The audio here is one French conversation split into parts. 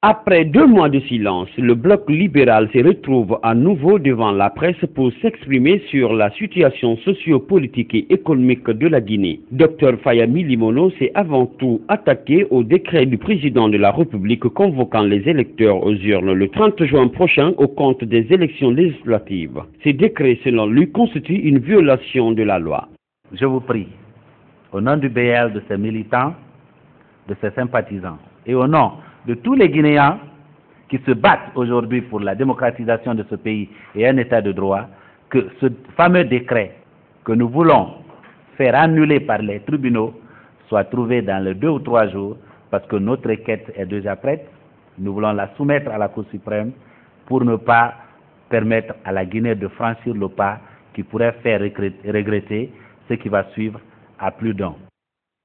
Après 2 mois de silence, le bloc libéral se retrouve à nouveau devant la presse pour s'exprimer sur la situation socio-politique et économique de la Guinée. Dr Fayami Limono s'est avant tout attaqué au décret du président de la République convoquant les électeurs aux urnes le 30 juin prochain au compte des élections législatives. Ces décrets, selon lui, constituent une violation de la loi. Je vous prie, au nom du BL, de ses militants, de ses sympathisants et au nom de tous les Guinéens qui se battent aujourd'hui pour la démocratisation de ce pays et un état de droit, que ce fameux décret que nous voulons faire annuler par les tribunaux soit trouvé dans les 2 ou 3 jours, parce que notre requête est déjà prête. Nous voulons la soumettre à la Cour suprême pour ne pas permettre à la Guinée de franchir le pas qui pourrait faire regretter ce qui va suivre à plus d'un.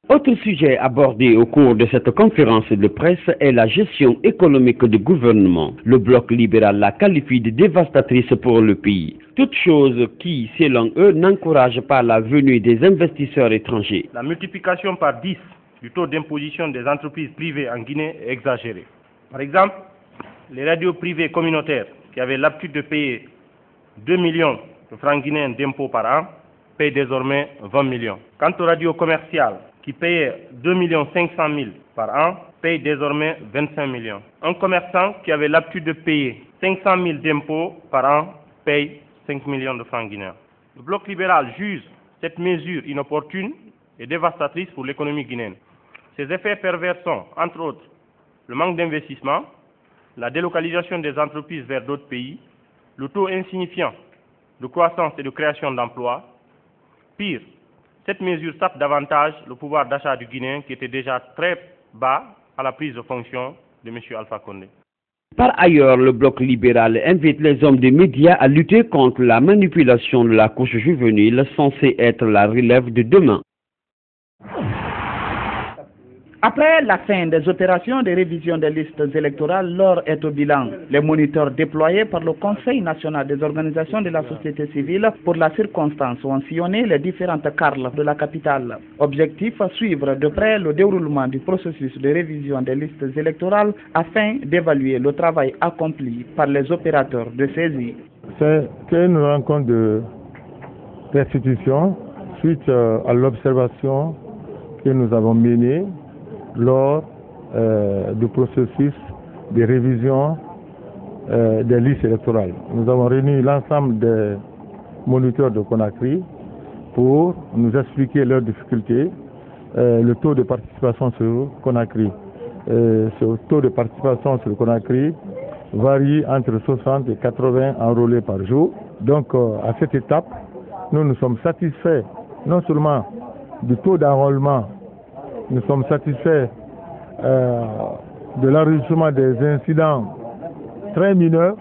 Autre sujet abordé au cours de cette conférence de presse est la gestion économique du gouvernement. Le bloc libéral la qualifie de dévastatrice pour le pays. Toute chose qui, selon eux, n'encourage pas la venue des investisseurs étrangers. La multiplication par 10 du taux d'imposition des entreprises privées en Guinée est exagérée. Par exemple, les radios privées communautaires qui avaient l'habitude de payer 2 millions de francs guinéens d'impôts par an payent désormais 20 millions. Quant aux radios commerciales qui payaient 2 500 000 par an, paye désormais 25 millions. Un commerçant qui avait l'habitude de payer 500 000 d'impôts par an paye 5 millions de francs guinéens. Le bloc libéral juge cette mesure inopportune et dévastatrice pour l'économie guinéenne. Ses effets pervers sont, entre autres, le manque d'investissement, la délocalisation des entreprises vers d'autres pays, le taux insignifiant de croissance et de création d'emplois. Pire, cette mesure sape davantage le pouvoir d'achat du Guinéen qui était déjà très bas à la prise de fonction de M. Alpha Condé. Par ailleurs, le bloc libéral invite les hommes des médias à lutter contre la manipulation de la couche juvénile censée être la relève de demain. Après la fin des opérations de révision des listes électorales, l'heure est au bilan. Les moniteurs déployés par le Conseil national des organisations de la société civile pour la circonstance ont sillonné les différentes carles de la capitale. Objectif, suivre de près le déroulement du processus de révision des listes électorales afin d'évaluer le travail accompli par les opérateurs de saisie. C'est une rencontre de restitution suite à l'observation que nous avons menée lors du processus de révision des listes électorales. Nous avons réuni l'ensemble des moniteurs de Conakry pour nous expliquer leurs difficultés, le taux de participation sur Conakry. Ce taux de participation sur Conakry varie entre 60 et 80 enrôlés par jour. Donc à cette étape, nous sommes satisfaits non seulement du taux d'enrôlement, nous sommes satisfaits de l'enregistrement des incidents très mineurs.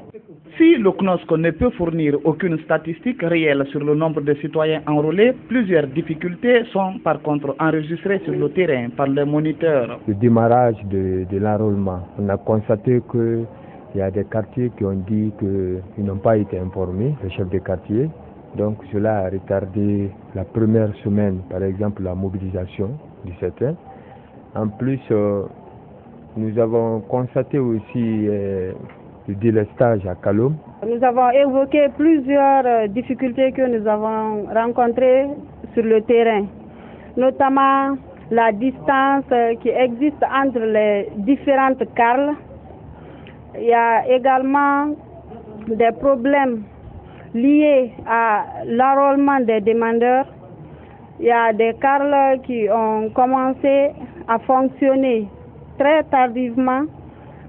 Si le CNOSC ne peut fournir aucune statistique réelle sur le nombre de citoyens enrôlés, plusieurs difficultés sont par contre enregistrées sur le terrain par les moniteurs. Le démarrage de l'enrôlement, on a constaté qu'il y a des quartiers qui ont dit qu'ils n'ont pas été informés, les chefs de quartier. Donc cela a retardé la première semaine, par exemple, la mobilisation du certains. En plus, nous avons constaté aussi le délestage à Kalom. Nous avons évoqué plusieurs difficultés que nous avons rencontrées sur le terrain, notamment la distance qui existe entre les différentes carles. Il y a également des problèmes liés à l'enrôlement des demandeurs. Il y a des carles qui ont commencé à fonctionner très tardivement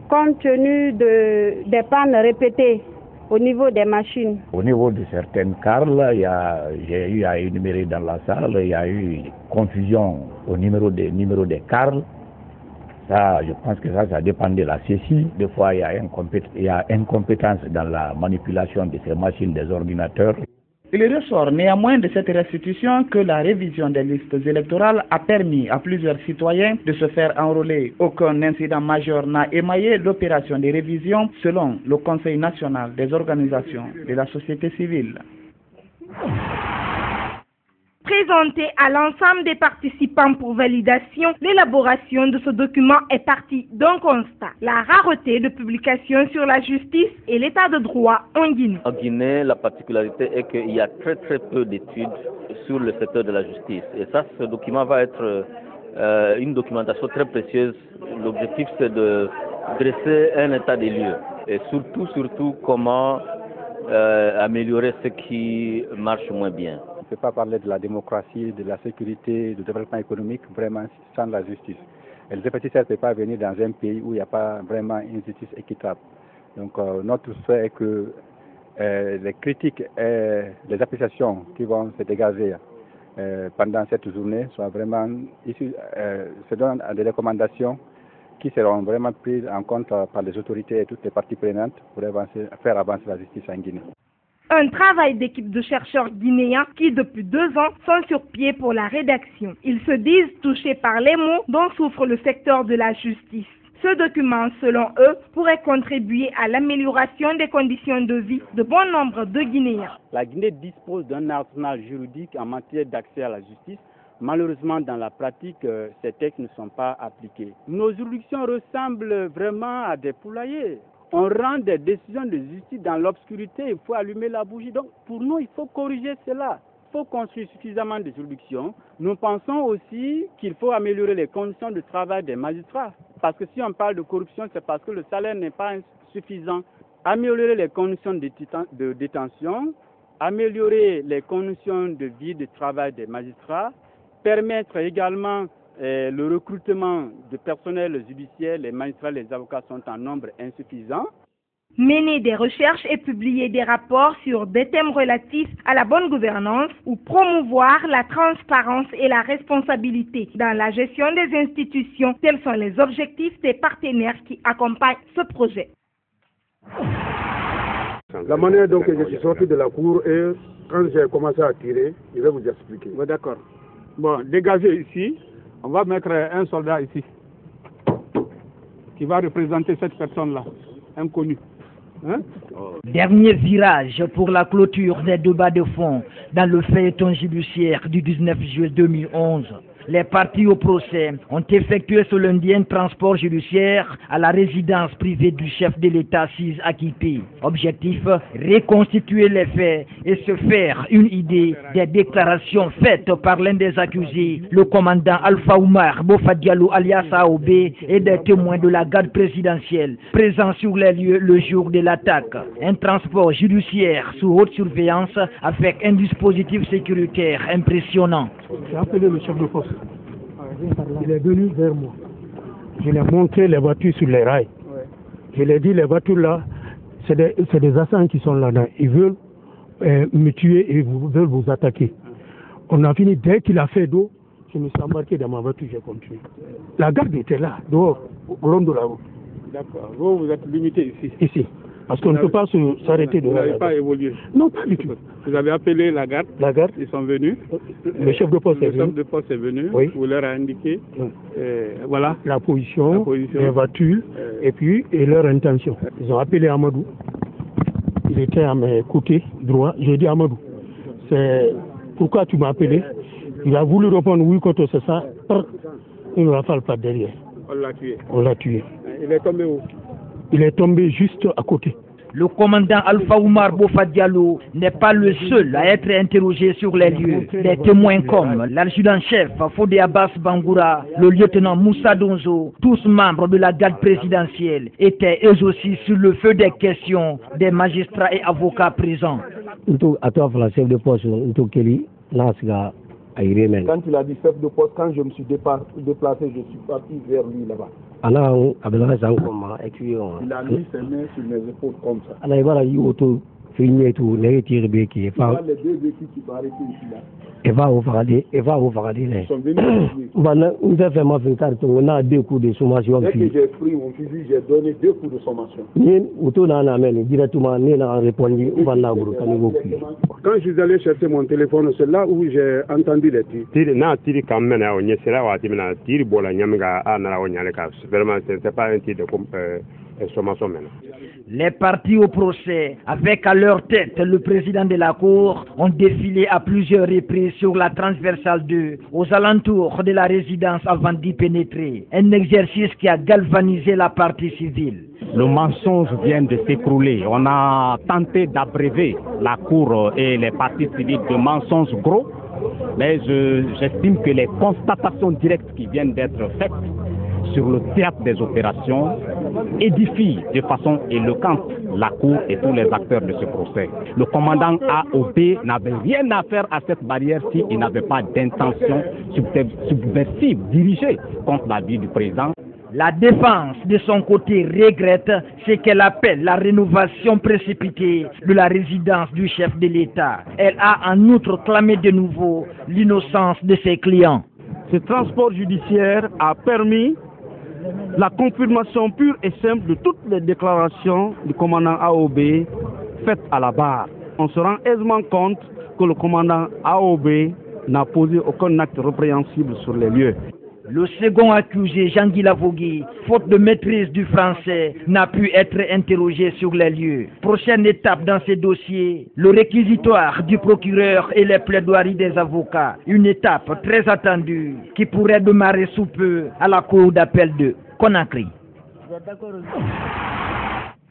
compte tenu des pannes répétées au niveau des machines. Au niveau de certaines carles, j'ai eu à énumérer dans la salle, il y a eu confusion au numéro des carles. Ça, je pense que ça dépend de la CECI. Des fois, il y a incompétence dans la manipulation de ces machines, des ordinateurs. Il ressort néanmoins de cette restitution que la révision des listes électorales a permis à plusieurs citoyens de se faire enrôler. Aucun incident majeur n'a émaillé l'opération de révision selon le Conseil national des organisations de la société civile. Présenté à l'ensemble des participants pour validation, l'élaboration de ce document est partie d'un constat: la rareté de publications sur la justice et l'état de droit en Guinée. En Guinée, la particularité est qu'il y a très peu d'études sur le secteur de la justice. Et ça, ce document va être une documentation très précieuse. L'objectif, c'est de dresser un état des lieux et surtout comment améliorer ce qui marche moins bien. On ne peut pas parler de la démocratie, de la sécurité, du développement économique vraiment sans la justice. Et les investisseurs ne peuvent pas venir dans un pays où il n'y a pas vraiment une justice équitable. Donc notre souhait est que les critiques et les appréciations qui vont se dégager pendant cette journée soient vraiment issues, se donnent des recommandations qui seront vraiment prises en compte par les autorités et toutes les parties prenantes pour faire avancer la justice en Guinée. Un travail d'équipe de chercheurs guinéens qui, depuis 2 ans, sont sur pied pour la rédaction. Ils se disent touchés par les maux dont souffre le secteur de la justice. Ce document, selon eux, pourrait contribuer à l'amélioration des conditions de vie de bon nombre de Guinéens. La Guinée dispose d'un arsenal juridique en matière d'accès à la justice. Malheureusement, dans la pratique, ces textes ne sont pas appliqués. Nos juridictions ressemblent vraiment à des poulaillers. On rend des décisions de justice dans l'obscurité, il faut allumer la bougie. Donc, pour nous, il faut corriger cela. Il faut construire suffisamment de juridictions. Nous pensons aussi qu'il faut améliorer les conditions de travail des magistrats. Parce que si on parle de corruption, c'est parce que le salaire n'est pas suffisant. Améliorer les conditions de détention, améliorer les conditions de vie, de travail des magistrats, permettre également le recrutement de personnel judiciaire. Les magistrats, les avocats sont en nombre insuffisant. Mener des recherches et publier des rapports sur des thèmes relatifs à la bonne gouvernance ou promouvoir la transparence et la responsabilité dans la gestion des institutions. Tels sont les objectifs des partenaires qui accompagnent ce projet. La manière dont je suis sorti de la cour et quand j'ai commencé à tirer, je vais vous expliquer. Oui, d'accord. Bon, dégagez ici. On va mettre un soldat ici qui va représenter cette personne-là, inconnue. Hein? Dernier virage pour la clôture des débats de fond dans le feuilleton judiciaire du 19 juillet 2011. Les parties au procès ont effectué ce lundi un transport judiciaire à la résidence privée du chef de l'État assise à Kipé. Objectif, reconstituer les faits et se faire une idée des déclarations faites par l'un des accusés, le commandant Alpha Oumar Bofa Diallo alias AOB, et des témoins de la garde présidentielle présents sur les lieux le jour de l'attaque. Un transport judiciaire sous haute surveillance avec un dispositif sécuritaire impressionnant. J'ai appelé le chef de poste. Il est venu vers moi. Je lui ai montré les voitures sur les rails. Je lui ai dit, les voitures là, c'est des assaillants qui sont là-dedans. Ils veulent me tuer et veulent vous attaquer. On a fini, dès qu'il a fait d'eau, je me suis embarqué dans ma voiture, j'ai continué. La garde était là, dehors, au long de la route. D'accord. Vous êtes limité ici. Ici. Parce qu'on ne peut pas s'arrêter de là. Vous n'avez pas évolué? Non, pas du tout. Vous avez appelé la garde? La garde. Ils sont venus? Le chef de poste est venu. Le chef de poste est venu. Oui. Vous leur avez indiqué voilà, la position des voitures et leur intention. Ils ont appelé Amadou. Il était à mes côtés droits. J'ai dit Amadou, c'est pourquoi tu m'as appelé? Il a voulu répondre oui quand c'est ça. Une rafale par derrière. On l'a tué. On l'a tué. Il est tombé où? Il est tombé juste à côté. Le commandant Alpha Oumar Bofa Diallo n'est pas le seul à être interrogé sur les lieux. Des témoins comme l'adjudant-chef Fodé Abbas Bangoura, le lieutenant Moussa Donzo, tous membres de la garde présidentielle, étaient eux aussi sur le feu des questions des magistrats et avocats présents. Chef de poste, quand il a dit chef de poste, quand je me suis déplacé, je suis parti vers lui là-bas. Il a mis ses mains sur mes épaules comme ça. Il y a les 2 véhicules qui sont arrêtés ici là. Ils sont venus. On a 2 coups de sommation. Dès que j'ai pris mon fusil, j'ai donné 2 coups de sommation. Quand je suis allé chercher mon téléphone, c'est là où j'ai entendu les tirs. Les partis au procès, avec à leur tête le président de la Cour, ont défilé à plusieurs reprises sur la transversale 2, aux alentours de la résidence avant d'y pénétrer. Un exercice qui a galvanisé la partie civile. Le mensonge vient de s'écrouler. On a tenté d'abréver la Cour et les partis civils de mensonges gros, mais j'estime que les constatations directes qui viennent d'être faites sur le théâtre des opérations édifient de façon éloquente la Cour et tous les acteurs de ce procès. Le commandant AOB n'avait rien à faire à cette barrière s'il n'avait pas d'intention subversive dirigée contre la vie du président. La défense, de son côté, regrette ce qu'elle appelle la rénovation précipitée de la résidence du chef de l'État. Elle a en outre clamé de nouveau l'innocence de ses clients. Ce transport judiciaire a permis la confirmation pure et simple de toutes les déclarations du commandant AOB faites à la barre. On se rend aisément compte que le commandant AOB n'a posé aucun acte répréhensible sur les lieux. Le second accusé, Jean-Guy Lavogui, faute de maîtrise du français, n'a pu être interrogé sur les lieux. Prochaine étape dans ces dossiers, le réquisitoire du procureur et les plaidoiries des avocats. Une étape très attendue qui pourrait démarrer sous peu à la cour d'appel de Conakry.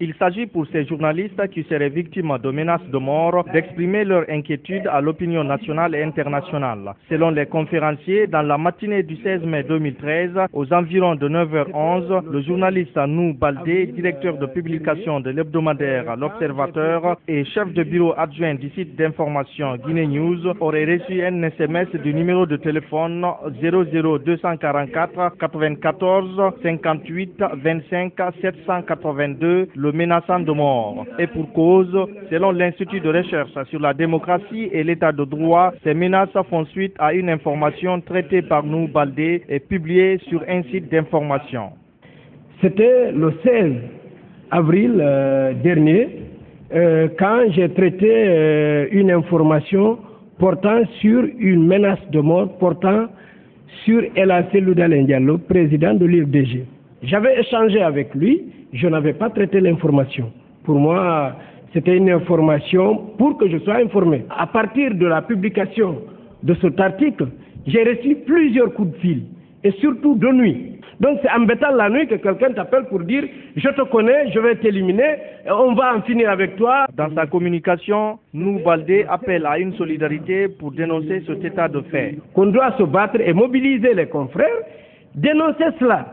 Il s'agit pour ces journalistes qui seraient victimes de menaces de mort d'exprimer leur inquiétude à l'opinion nationale et internationale. Selon les conférenciers, dans la matinée du 16 mai 2013, aux environs de 9h11, le journaliste Nou Baldé, directeur de publication de l'hebdomadaire L'Observateur et chef de bureau adjoint du site d'information Guinée News, aurait reçu un SMS du numéro de téléphone 00244 94 58 25 782, le menaçant de mort. Et pour cause, selon l'Institut de recherche sur la démocratie et l'état de droit, ces menaces font suite à une information traitée par Nou Baldé et publiée sur un site d'information. C'était le 16 avril dernier, quand j'ai traité une information portant sur une menace de mort, portant sur El Hassan Loudalen Diallo, président de l'IFDG. J'avais échangé avec lui, je n'avais pas traité l'information. Pour moi, c'était une information pour que je sois informé. À partir de la publication de cet article, j'ai reçu plusieurs coups de fil, et surtout de nuit. Donc c'est embêtant la nuit que quelqu'un t'appelle pour dire « je te connais, je vais t'éliminer, on va en finir avec toi ». Dans sa communication, Nou Baldé appelle à une solidarité pour dénoncer cet état de fait. Qu'on doit se battre et mobiliser les confrères, dénoncer cela.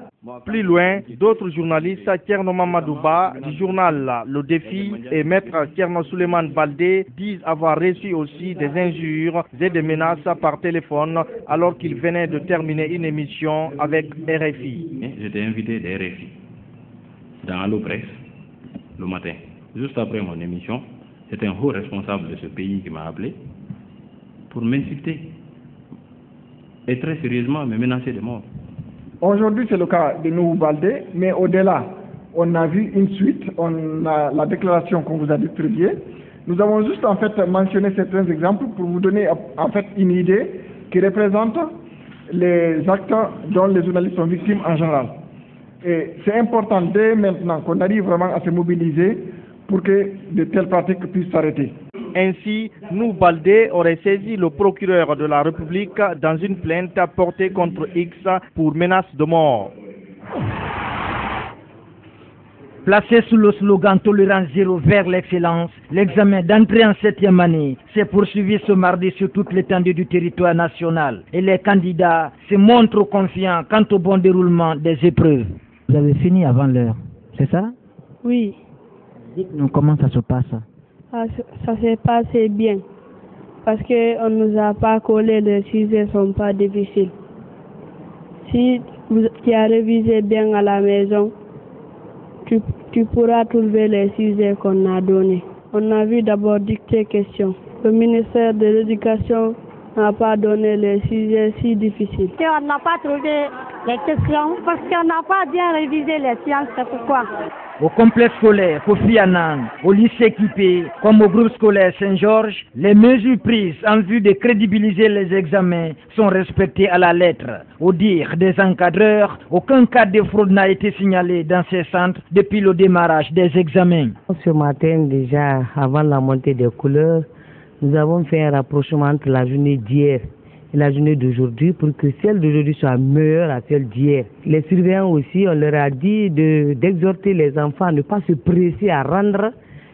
Plus loin, d'autres journalistes, Tierno Mamadouba du journal Le Défi et Maître Tierno Souleymane Baldé, disent avoir reçu aussi des injures et des menaces par téléphone alors qu'ils venaient de terminer une émission avec RFI. J'étais invité de RFI dans Allo Presse le matin. Juste après mon émission, c'est un haut responsable de ce pays qui m'a appelé pour m'insulter et très sérieusement me menacer de mort. Aujourd'hui, c'est le cas de Nou Baldé, mais au-delà, on a vu une suite, on a la déclaration qu'on vous a distribuée. Nous avons juste en fait mentionné certains exemples pour vous donner en fait une idée qui représente les actes dont les journalistes sont victimes en général. Et c'est important dès maintenant qu'on arrive vraiment à se mobiliser pour que de telles pratiques puissent s'arrêter. Ainsi, Nou Baldé aurait saisi le procureur de la République dans une plainte portée contre X pour menace de mort. Placé sous le slogan Tolérance zéro vers l'excellence, l'examen d'entrée en 7e année s'est poursuivi ce mardi sur toute l'étendue du territoire national et les candidats se montrent confiants quant au bon déroulement des épreuves. Vous avez fini avant l'heure, c'est ça? Oui. Dites-nous comment ça se passe. Ça s'est passé bien parce qu'on ne nous a pas collé, les sujets ne sont pas difficiles. Si tu as révisé bien à la maison, tu pourras trouver les sujets qu'on a donnés. On a vu d'abord dicter questions. Le ministère de l'Éducation n'a pas donné les sujets si difficiles. On n'a pas trouvé les questions parce qu'on n'a pas bien révisé les sciences, c'est pourquoi. Au complexe scolaire Kofi Annan, au lycée Kipé, comme au groupe scolaire Saint-Georges, les mesures prises en vue de crédibiliser les examens sont respectées à la lettre. Au dire des encadreurs, aucun cas de fraude n'a été signalé dans ces centres depuis le démarrage des examens. Ce matin, déjà, avant la montée des couleurs, nous avons fait un rapprochement entre la journée d'hier et la journée d'aujourd'hui pour que celle d'aujourd'hui soit meilleure à celle d'hier. Les surveillants aussi, on leur a dit d'exhorter les enfants à ne pas se presser à rendre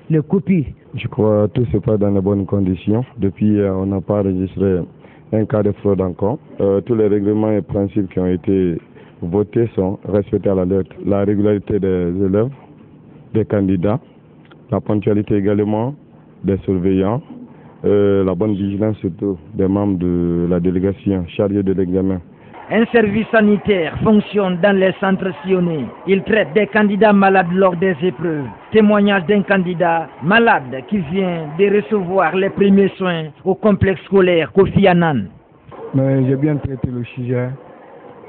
les copies. Je crois que tout se passe dans les bonnes conditions. Depuis, on n'a pas enregistré un cas de fraude encore. Tous les règlements et principes qui ont été votés sont respectés à la lettre. La régularité des élèves, des candidats, la ponctualité également des surveillants, la bonne vigilance surtout des membres de la délégation chargée de l'examen. Un service sanitaire fonctionne dans les centres sillonnés. Il traite des candidats malades lors des épreuves. Témoignage d'un candidat malade qui vient de recevoir les premiers soins au complexe scolaire Kofi Annan. J'ai bien traité le sujet.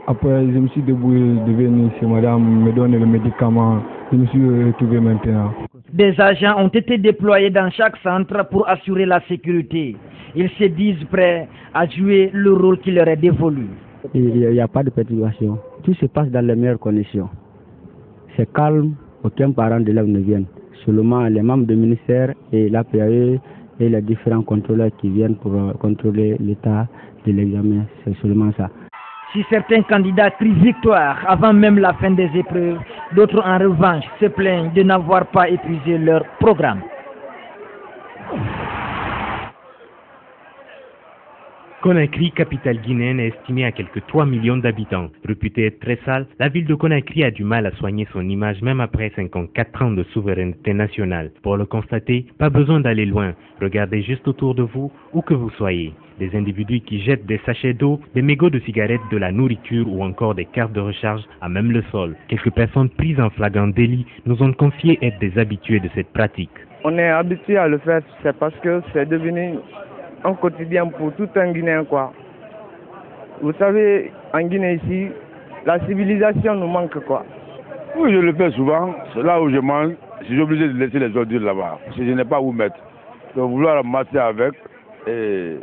Après, je me suis débrouillé de venir chez madame me donner le médicament. Je me suis retrouvé maintenant. Des agents ont été déployés dans chaque centre pour assurer la sécurité. Ils se disent prêts à jouer le rôle qui leur est dévolu. Il n'y a pas de perturbation. Tout se passe dans les meilleures conditions. C'est calme, aucun parent d'élève ne vient. Seulement les membres du ministère et l'APAE et les différents contrôleurs qui viennent pour contrôler l'état de l'examen. C'est seulement ça. Si certains candidats crient victoire avant même la fin des épreuves, d'autres en revanche se plaignent de n'avoir pas épuisé leur programme. Conakry, capitale guinéenne, est estimée à quelques 3 millions d'habitants. Réputée être très sale, la ville de Conakry a du mal à soigner son image même après 54 ans de souveraineté nationale. Pour le constater, pas besoin d'aller loin. Regardez juste autour de vous, où que vous soyez. Des individus qui jettent des sachets d'eau, des mégots de cigarettes, de la nourriture ou encore des cartes de recharge à même le sol. Quelques personnes prises en flagrant délit nous ont confié être des habitués de cette pratique. On est habitué à le faire, c'est parce que c'est devenu un quotidien pour tout un Guinéen, quoi. Vous savez, en Guinée ici, la civilisation nous manque, quoi. Oui, je le fais souvent. C'est là où je mange. Je suis obligé de laisser les ordures là-bas. Parce que je n'ai pas où mettre. Donc vouloir ramasser avec, et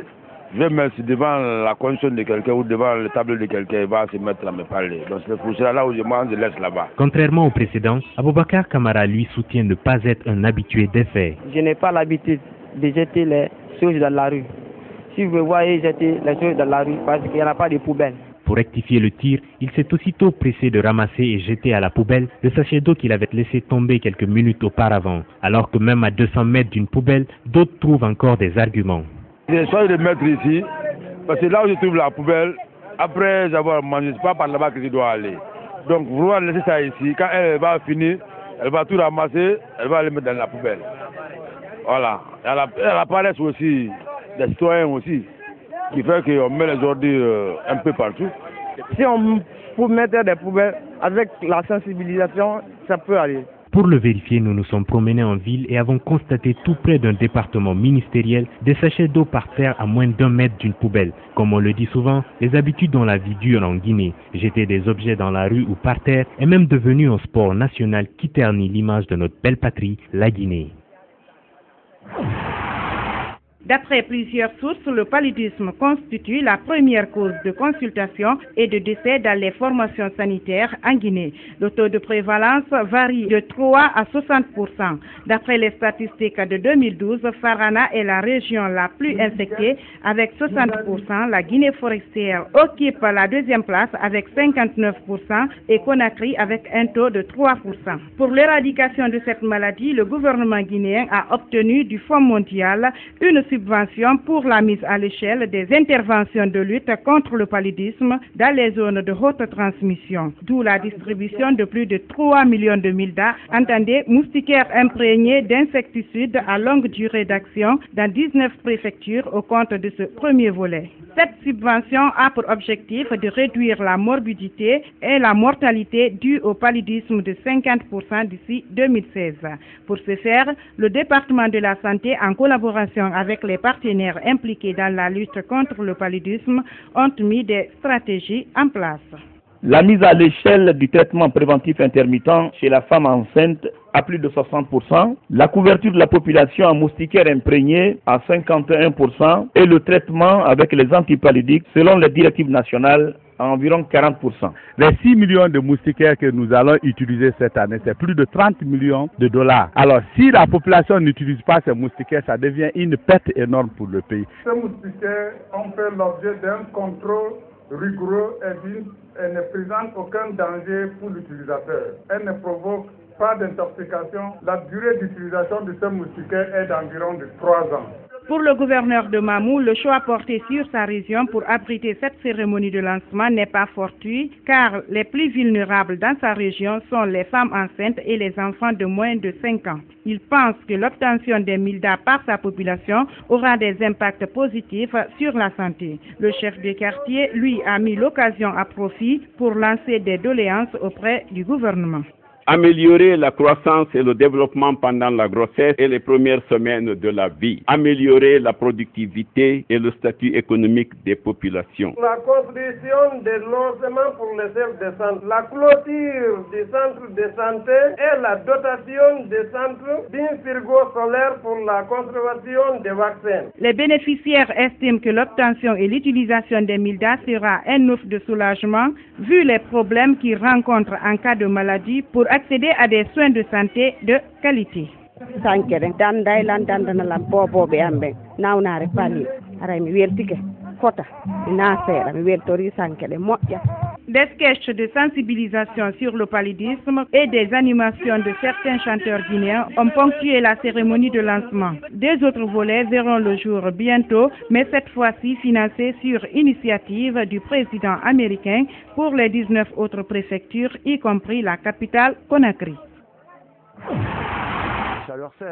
je vais mettre devant la console de quelqu'un ou devant la table de quelqu'un, il va se mettre à me parler. Donc c'est pour cela, là où je mange, je laisse là-bas. Contrairement au précédent, Aboubacar Kamara lui soutient ne pas être un habitué des faits. Je n'ai pas l'habitude de jeter les choses dans la rue. Si vous me voyez jeter les choses dans la rue, parce qu'il n'y en a pas de poubelle. Pour rectifier le tir, il s'est aussitôt pressé de ramasser et jeter à la poubelle le sachet d'eau qu'il avait laissé tomber quelques minutes auparavant. Alors que même à 200 mètres d'une poubelle, d'autres trouvent encore des arguments. J'ai choisi de mettre ici, parce que là où je trouve la poubelle, après avoir mangé, c'est pas par là-bas que je dois aller. Donc vouloir laisser ça ici, quand elle va finir, elle va tout ramasser, elle va le mettre dans la poubelle. Voilà. Elle a paresse aussi des citoyens aussi, qui fait qu'on met les ordures un peu partout. Si on peut mettre des poubelles avec la sensibilisation, ça peut aller. Pour le vérifier, nous nous sommes promenés en ville et avons constaté tout près d'un département ministériel des sachets d'eau par terre à moins d'1 mètre d'une poubelle. Comme on le dit souvent, les habitudes ont la vie dure en Guinée. Jeter des objets dans la rue ou par terre est même devenu un sport national qui ternit l'image de notre belle patrie, la Guinée. D'après plusieurs sources, le paludisme constitue la première cause de consultation et de décès dans les formations sanitaires en Guinée. Le taux de prévalence varie de 3 à 60%. D'après les statistiques de 2012, Farana est la région la plus infectée avec 60%. La Guinée forestière occupe la deuxième place avec 59% et Conakry avec un taux de 3%. Pour l'éradication de cette maladie, le gouvernement guinéen a obtenu du Fonds mondial une subvention pour la mise à l'échelle des interventions de lutte contre le paludisme dans les zones de haute transmission, d'où la distribution de plus de 3 millions de mildas, entendez moustiquaires imprégnés d'insecticides à longue durée d'action dans 19 préfectures au compte de ce premier volet. Cette subvention a pour objectif de réduire la morbidité et la mortalité due au paludisme de 50% d'ici 2016. Pour ce faire, le département de la santé, en collaboration avec les partenaires impliqués dans la lutte contre le paludisme, ont mis des stratégies en place. La mise à l'échelle du traitement préventif intermittent chez la femme enceinte à plus de 60%, la couverture de la population en moustiquaire imprégnée à 51% et le traitement avec les antipallidiques selon les directives nationales à environ 40%. Les 6 millions de moustiquaires que nous allons utiliser cette année, c'est plus de 30 millions de dollars. Alors si la population n'utilise pas ces moustiquaires, ça devient une perte énorme pour le pays. Ces moustiquaires ont fait l'objet d'un contrôle rigoureux et ne présentent aucun danger pour l'utilisateur. Elles ne provoquent pas d'intoxication. La durée d'utilisation de ces moustiquaires est d'environ de 3 ans. Pour le gouverneur de Mamou, le choix porté sur sa région pour abriter cette cérémonie de lancement n'est pas fortuit, car les plus vulnérables dans sa région sont les femmes enceintes et les enfants de moins de 5 ans. Il pense que l'obtention des MILDA par sa population aura des impacts positifs sur la santé. Le chef de quartier, lui, a mis l'occasion à profit pour lancer des doléances auprès du gouvernement. Améliorer la croissance et le développement pendant la grossesse et les premières semaines de la vie. Améliorer la productivité et le statut économique des populations. La construction des logements pour les chefs de centre, la clôture des centres de santé et la dotation des centres d'un frigo solaire pour la conservation des vaccins. Les bénéficiaires estiment que l'obtention et l'utilisation des MILDA sera un ouf de soulagement vu les problèmes qu'ils rencontrent en cas de maladie pour accéder à des soins de santé de qualité. Des sketchs de sensibilisation sur le paludisme et des animations de certains chanteurs guinéens ont ponctué la cérémonie de lancement. Deux autres volets verront le jour bientôt, mais cette fois-ci financés sur initiative du président américain pour les 19 autres préfectures, y compris la capitale Conakry.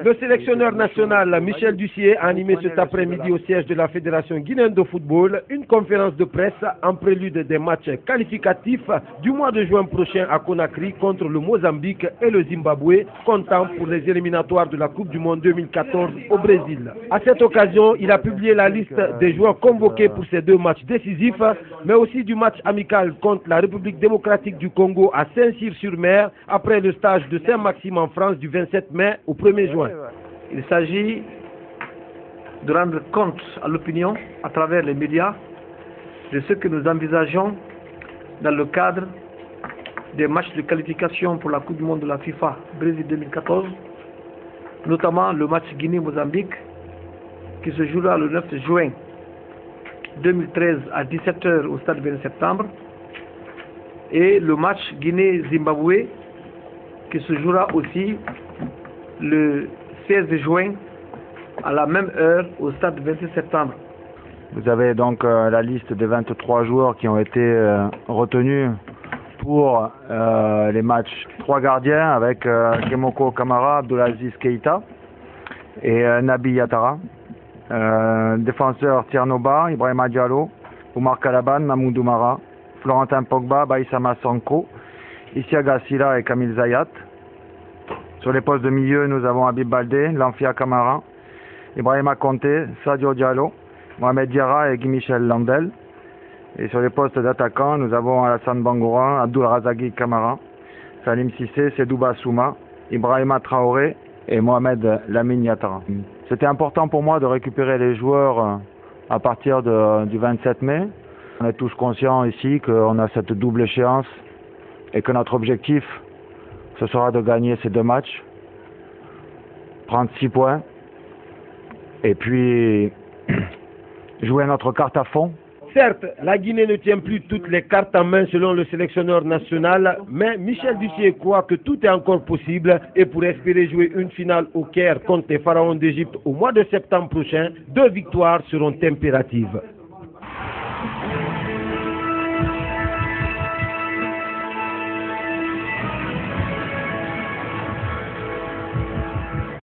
Le sélectionneur national Michel Dussier a animé cet après-midi au siège de la Fédération guinéenne de football une conférence de presse en prélude des matchs qualificatifs du mois de juin prochain à Conakry contre le Mozambique et le Zimbabwe, comptant pour les éliminatoires de la Coupe du Monde 2014 au Brésil. À cette occasion, il a publié la liste des joueurs convoqués pour ces deux matchs décisifs, mais aussi du match amical contre la République démocratique du Congo à Saint-Cyr-sur-Mer après le stage de Saint-Maxime en France du 27 mai au 1er juin. Il s'agit de rendre compte à l'opinion, à travers les médias, de ce que nous envisageons dans le cadre des matchs de qualification pour la Coupe du Monde de la FIFA Brésil 2014, notamment le match Guinée-Mozambique qui se jouera le 9 juin 2013 à 17h au stade 20 septembre et le match Guinée-Zimbabwe qui se jouera aussi le 16 juin à la même heure au stade 26 septembre. Vous avez donc la liste des 23 joueurs qui ont été retenus pour les matchs. 3 gardiens avec Kemoko Kamara, Abdulaziz Keita et Nabi Yatara. Défenseurs Tiernoba, Ibrahima Diallo, Oumar Kalaban, Mamoudou Mara, Florentin Pogba, Baïsama Sanko, Isiaga Silla et Kamil Zayat. Sur les postes de milieu, nous avons Habib Baldé, Lanfia Kamara, Ibrahima Konté, Sadio Diallo, Mohamed Diarra et Guy Michel Landel. Et sur les postes d'attaquants, nous avons Alassane Bangoura, Abdul Razaki Kamara, Salim Sissé, Sedouba Souma, Ibrahima Traoré et Mohamed Lamine Yatara. C'était important pour moi de récupérer les joueurs à partir du 27 mai. On est tous conscients ici qu'on a cette double échéance et que notre objectif, ce sera de gagner ces 2 matchs, prendre 6 points et puis jouer notre carte à fond. Certes, la Guinée ne tient plus toutes les cartes en main selon le sélectionneur national, mais Michel Dussier croit que tout est encore possible et pour espérer jouer une finale au Caire contre les pharaons d'Égypte au mois de septembre prochain, 2 victoires seront impératives.